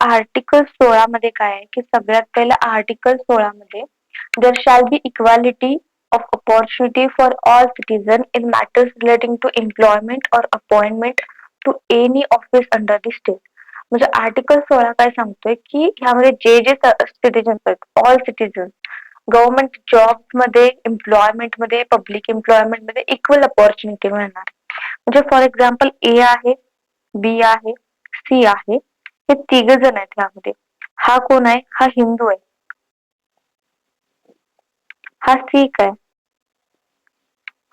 Article 16 मध्ये काय आहे की सगळ्यात पहिलं आर्टिकल 16 मध्ये there shall be equality of opportunity for all citizen in matters relating to employment और appointment to any office under the state. म्हणजे आर्टिकल 16 काय सांगतोय की ह्यामध्ये जे जे सिटीजन आहेत ऑल सिटीजन गव्हर्नमेंट जॉब मध्ये एम्प्लॉयमेंट मध्ये पब्लिक एम्प्लॉयमेंट मध्ये इक्वल अपॉर्च्युनिटी मिळणार. म्हणजे फॉर एक्झाम्पल ए आहे, बी आहे, सी आहे, हे तिघ जण आहेत ह्यामध्ये. हा कोण आहे? हा हिंदू आहे, हा सिख आहे,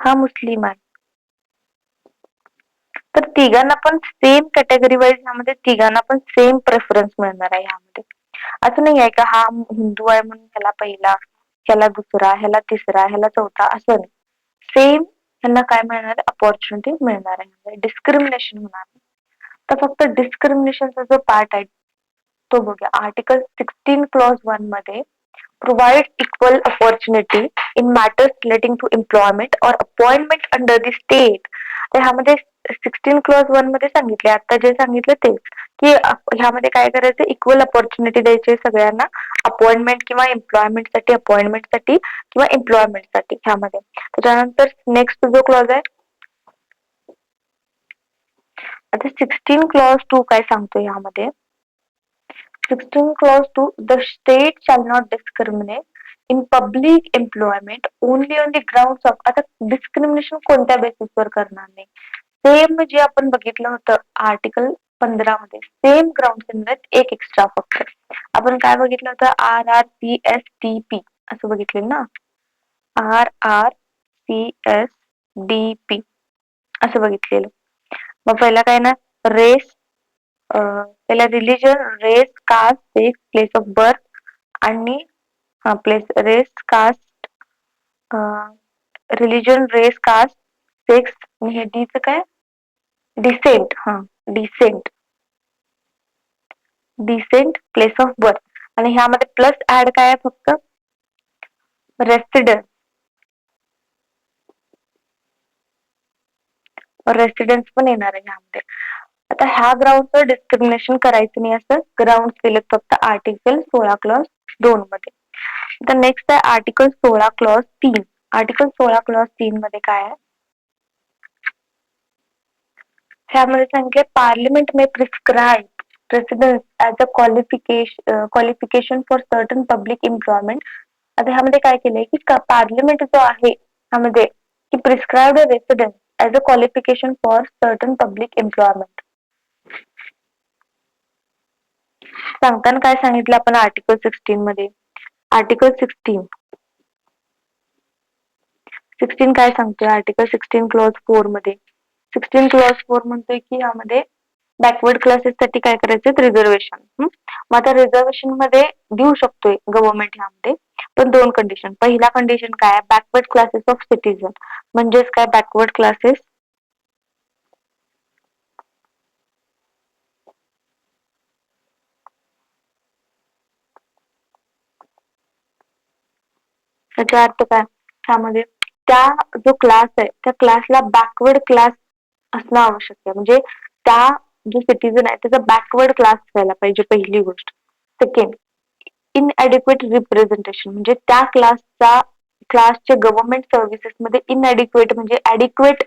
हा मुस्लिम आहे. तर तिघांना पण सेम कॅटेगरी वाईज ह्यामध्ये तिघांना पण सेम प्रेफरन्स मिळणार आहे ह्यामध्ये. असं नाही आहे का हा हिंदू आहे म्हणून ह्याला पहिला, ह्याला दुसरा, ह्याला तिसरा, ह्याला चौथा, असं नाही. सेम ह्यांना काय मिळणार आहे? अपॉर्च्युनिटी मिळणार आहे. डिस्क्रिमिनेशन होणार नाही. तर फक्त डिस्क्रिमिनेशनचा जो पार्ट आहे तो बघूया. आर्टिकल 16 क्लॉज 1 मध्ये provide equal opportunity in matters relating to employment और अपॉइंटमेंट अंडर द स्टेट. तर ह्यामध्ये 16 क्लॉज 1 मध्ये सांगितले, आता जे सांगितलं तेच की ह्यामध्ये काय करायचं? इक्वल अपॉर्च्युनिटी द्यायची सगळ्यांना अपॉइंटमेंट किंवा अपॉइंटमेंटसाठी किंवा एम्प्लॉयमेंटसाठी ह्यामध्ये. त्याच्यानंतर नेक्स्ट जो क्लॉज आहे आता 16 क्लॉज 2 काय सांगतो ह्यामध्ये? 16 clause 2 the state shall not discriminate in public employment only on the grounds of. आता डिस्क्रिमिनेशन कोणत्या बेसिसवर करणार नाही? सेम जे आपण बघितलं होतं आर्टिकल 15 मध्ये सेम ग्राउंड एक एक्स्ट्रा फक्त. आपण काय बघितलं होतं? RRCSDP असं बघितलं ना, RRCSDP असं बघितलेलं. मग पहिला काय ना, रेस, त्याला religion, race, caste, sex, place of birth आणि place, race, caste, religion, race, caste, sex आणि हे डीचं काय? Descent. Descent, descent, place of birth. आणि ह्यामध्ये प्लस ऍड काय आहे? फक्त रेसिडेन्स, रेसिडेन्स पण येणार आहे ह्यामध्ये. आता ह्या ग्राउंडवर डिस्क्रिमिनेशन करायचं नाही असं ग्राउंड केलं फक्त आर्टिकल 16 क्लॉज 2 मध्ये. तर नेक्स्ट आहे आर्टिकल 16 क्लॉज 3. आर्टिकल 16 क्लॉज 3 मध्ये काय आहे? ह्यामध्ये सांगितले parliament may prescribe precedence as a qualification for certain public employment. आता ह्यामध्ये काय केलंय की पार्लिमेंट जो आहे ह्यामध्ये की prescribed residence as a qualification for certain public employment. सांगताना काय सांगितलं आपण आर्टिकल 16 मध्ये? आर्टिकल 16 काय सांगतोय? आर्टिकल 16 क्लॉज 4 मध्ये 16 क्लॉज 4 म्हणतोय की यामध्ये बॅकवर्ड क्लासेस साठी काय करायचं? रिझर्वेशन. मग आता रिझर्वेशन मध्ये देऊ शकतोय गव्हर्नमेंट ह्यामध्ये, पण दोन कंडिशन. पहिला कंडिशन काय आहे? Backward classes of citizen. म्हणजेच काय? बॅकवर्ड क्लासेस त्याचा अर्थ काय? त्यामध्ये त्या जो क्लास आहे त्या क्लासला बॅकवर्ड क्लास असणं आवश्यक आहे. म्हणजे त्या जो सिटीजन आहे त्याचा बॅकवर्ड क्लास व्हायला पाहिजे, पहिली गोष्ट. सेकंड, इनएडिक्वेट रिप्रेझेंटेशन, म्हणजे त्या क्लासच्या गव्हर्नमेंट सर्व्हिसेस मध्ये इनएडिक्वेट म्हणजे ऍडिक्वेट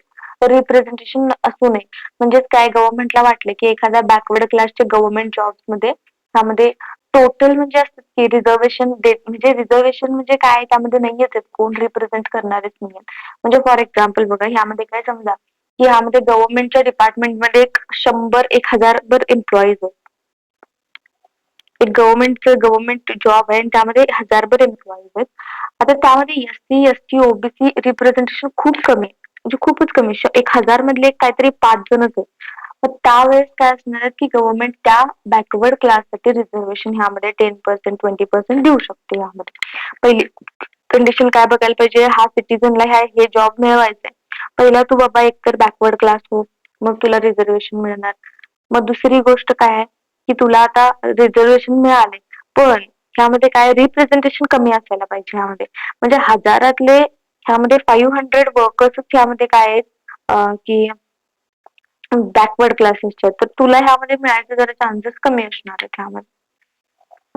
रिप्रेझेंटेशन असू नये. म्हणजेच काय? गव्हर्नमेंटला वाटलं की एखाद्या बॅकवर्ड क्लासच्या गव्हर्नमेंट जॉब्स मध्ये त्यामध्ये टोटल म्हणजे असतं की रिझर्वेशन देत, म्हणजे रिझर्वेशन म्हणजे काय? त्यामध्ये नाही येत कोण रिप्रेझेंट करणारेच नाही. म्हणजे फॉर एक्झाम्पल बघा, ह्यामध्ये काय समजा की ह्यामध्ये गव्हर्नमेंटच्या डिपार्टमेंटमध्ये 100-1000 भर एम्प्लॉईज आहेत. एक गव्हर्नमेंट जॉब आहे आणि त्यामध्ये 1000 एम्प्लॉईज आहेत. आता त्यामध्ये SC, ST, OBC रिप्रेझेंटेशन खूप कमी आहे, म्हणजे खूपच कमी. 1000 मधले काहीतरी 5 जणच आहेत. मग त्यावेळेस काय असणार की गव्हर्नमेंट त्या बॅकवर्ड क्लाससाठी रिझर्वेशन ह्यामध्ये 10%, 20% देऊ शकते. ह्यामध्ये पहिली कंडिशन काय बघायला पाहिजे? हा सिटीजनला हे जॉब मिळवायचंय, पहिला तू बाबा एकतर बॅकवर्ड क्लास हो, मग तुला रिझर्वेशन मिळणार. मग दुसरी गोष्ट काय आहे की तुला आता रिझर्वेशन मिळाले, पण ह्यामध्ये काय? रिप्रेझेंटेशन कमी असायला पाहिजे ह्यामध्ये. म्हणजे हजारातले ह्यामध्ये 500 वर्कर्सच ह्यामध्ये काय आहेत की बॅकवर्ड क्लासेसचे, तर तुला ह्यामध्ये मिळायचे जरा चान्सेस कमी असणार आहेत ह्यामध्ये.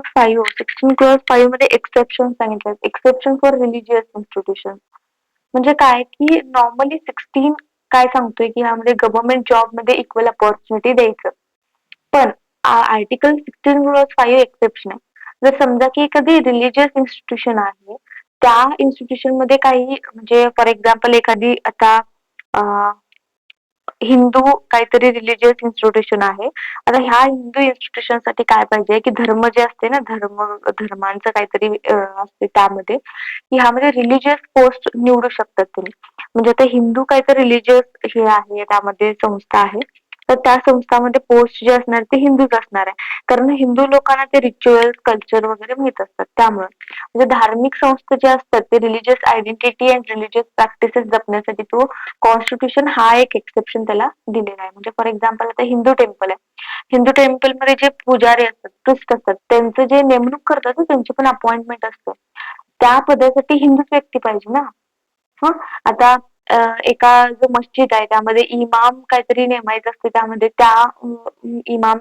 16 clause 5 मध्ये एक्सेप्शन सांगितलं. एक्सेप्शन फॉर रिलिजियस इन्स्टिट्यूशन म्हणजे काय की नॉर्मली 16 काय सांगतोय की यामध्ये गव्हर्नमेंट जॉब मध्ये इक्वल अपॉर्च्युनिटी द्यायचं. पण आर्टिकल 16 clause 5 एक्सेप्शन आहे. जर समजा की एखादी रिलिजियस इन्स्टिट्यूशन आहे, त्या इन्स्टिट्यूशन मध्ये काही म्हणजे फॉर एक्झाम्पल एखादी आता हिंदू काहीतरी रिलिजियस इन्स्टिट्यूशन आहे. आता ह्या हिंदू इन्स्टिट्यूशन साठी काय पाहिजे की धर्म जे असते ना धर्मांचं काहीतरी असते त्यामध्ये की ह्यामध्ये रिलिजियस पोस्ट निवडू शकतात तुम्ही. म्हणजे आता हिंदू काहीतरी रिलिजियस हे आहे त्यामध्ये संस्था आहे. तर त्या संस्थामध्ये पोस्ट जे असणार ते हिंदूच असणार आहे. कारण हिंदू लोकांना ते रिच्युअल्स, कल्चर वगैरे माहित असतात त्यामुळे. म्हणजे धार्मिक संस्था जे असतात ते religious identity and religious practices जपण्यासाठी तो कॉन्स्टिट्यूशन हा एक एक्सेप्शन त्याला दिलेला आहे. म्हणजे फॉर एक्झाम्पल आता हिंदू टेम्पल आहे. हिंदू टेम्पल मध्ये जे पुजारी असतात, प्रिस्ट असतात, त्यांचं जे नेमणूक करतात ना त्यांची पण अपॉइंटमेंट असते. त्या पदासाठी हिंदूच व्यक्ती पाहिजे ना. हं आता एका जो मस्जिद आहे त्यामध्ये इमाम काहीतरी नेमायचं असते त्यामध्ये त्या इमाम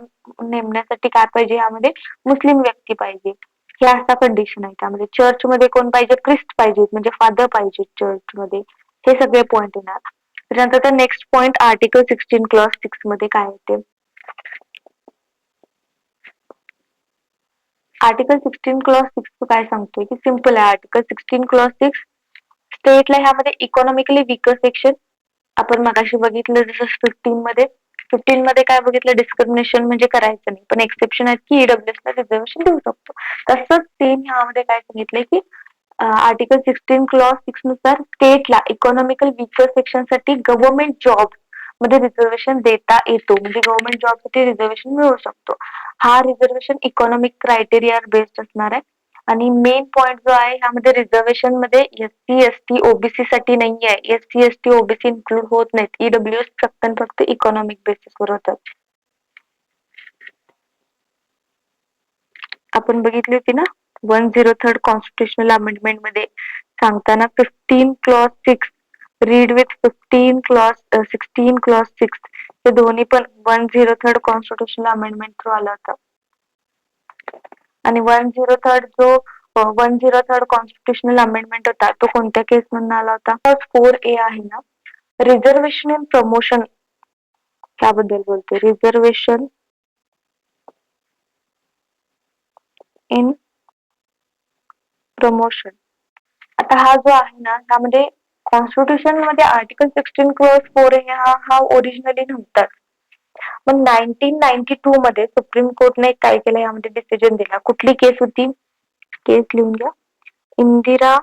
नेमण्यासाठी काय पाहिजे यामध्ये मुस्लिम व्यक्ती पाहिजे. हे असा कंडिशन आहे त्यामध्ये. चर्चमध्ये कोण पाहिजे? प्रिस्ट पाहिजे म्हणजे फादर पाहिजे चर्चमध्ये. हे सगळे पॉइंट येणार. त्यानंतर नेक्स्ट पॉइंट आर्टिकल 16 clause 6 मध्ये काय येते? आर्टिकल 16 clause 6 काय सांगतोय की सिम्पल आहे. आर्टिकल 16 clause 6 स्टेटला ह्यामध्ये इकॉनॉमिकली विकर सेक्शन आपण मगाशी बघितलं जसं 15 मध्ये काय बघितलं डिस्क्रिमिनेशन म्हणजे करायचं नाही पण एक्सेप्शन आहेत की ईडब्ल्यूएस ला रिझर्वेशन देऊ शकतो. तसंच सेम ह्यामध्ये काय सांगितलंय की आर्टिकल 16 clause 6 नुसार स्टेटला इकॉनॉमिकल विकर सेक्शन साठी गव्हर्नमेंट जॉब मध्ये रिझर्वेशन देता येतो. म्हणजे गव्हर्नमेंट जॉब साठी रिझर्वेशन मिळू शकतो. हा रिझर्वेशन इकॉनॉमिक क्रायटेरिया बेस्ड असणार आहे. आणि मेन पॉइंट जो आहे ह्यामध्ये रिझर्वेशन मध्ये एससी एसटी ओबीसी साठी नाही आहे. एससी एसटी ओबीसी इन्क्लूड होत नाहीत. ईडब्ल्यूएस फक्त इकॉनॉमिक बेसिसवर होतात. आपण बघितली होती ना 103rd कॉन्स्टिट्युशनल अमेंडमेंट मध्ये सांगताना 15 clause 6 रीड विथ 16 clause 6 हे दोन्ही पण 103rd कॉन्स्टिट्युशनल अमेंडमेंट थ्रू आलं होतं. आणि 103rd कॉन्स्टिट्युशनल अमेंडमेंट होता तो कोणत्या केस मधून आला होता? 4A आहे ना रिझर्वेशन इन प्रमोशन त्याबद्दल बोलते. Reservation in promotion. आता हा जो आहे ना त्यामध्ये कॉन्स्टिट्यूशन मध्ये आर्टिकल 16 clause 4 हा ओरिजिनली नव्हता. पण 1992 मध्ये सुप्रीम कोर्टने काय केलं यामध्ये डिसिजन दिला. कुठली केस होती? केस लिहून घ्या. Indira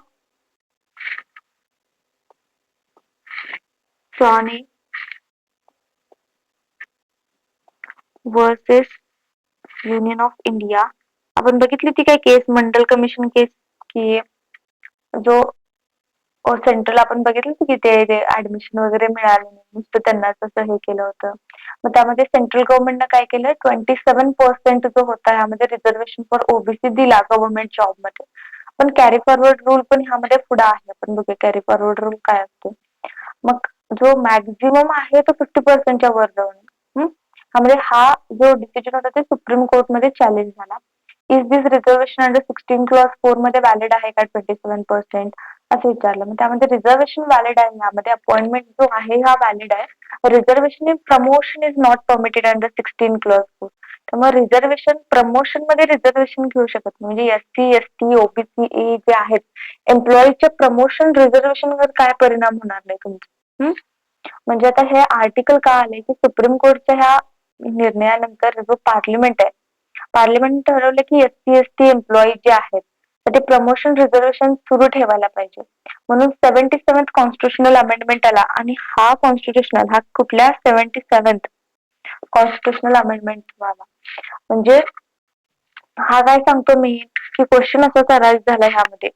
Sane versus union of India. आपण बघितली ती काय केस मंडल कमिशन केस की जो सेंट्रल आपण बघितलं की ते ऍडमिशन वगैरे मिळालं नाही नुसतं त्यांना तसं हे केलं होतं. मग त्यामध्ये सेंट्रल गव्हर्नमेंटनं काय केलं 27% जो होता यामध्ये रिझर्वेशन फॉर ओबीसी दिला गव्हर्नमेंट जॉब मध्ये. पण कॅरी फॉरवर्ड रूल पण ह्यामध्ये पुढे आहे. आपण बघूया कॅरी फॉरवर्ड रूल काय असतो. मग जो मॅक्झिमम आहे तो 50% वर जाऊन ह्यामध्ये हा जो डिसिजन होता ते सुप्रीम कोर्ट मध्ये चॅलेंज झाला. Is this reservation under 16 clause 4 मध्ये व्हॅलिड आहे का 27% असं विचारलं. मग त्यामध्ये रिझर्वेशन व्हॅलिड आहे. यामध्ये अपॉइंटमेंट जो आहे हा व्हॅलिड आहे. Reservation in promotion is not permitted under 16 clause 4. त्यामुळे रिझर्वेशन प्रमोशन मध्ये रिझर्वेशन घेऊ शकत नाही. म्हणजे एससी एसटी ओबीसी जे आहेत एम्प्लॉईच्या प्रमोशन रिझर्वेशन वर काय परिणाम होणार नाही तुमचा. म्हणजे आता हे आर्टिकल का आलंय की सुप्रीम कोर्टच्या ह्या निर्णयानंतर जो पार्लिमेंट आहे पार्लिमेंट ठरवलं की एससी एसटी एम्प्लॉई जे आहेत तर ते प्रमोशन रिझर्वेशन सुरू ठेवायला पाहिजे. म्हणून 77th कॉन्स्टिट्युशनल अमेंडमेंट आला आणि हा कॉन्स्टिट्युशनल हा कुठल्या 77th कॉन्स्टिट्युशनल अमेंडमेंट आला. म्हणजे हा काय सांगतो मी की क्वेश्चन असाच अराईज झाला ह्यामध्ये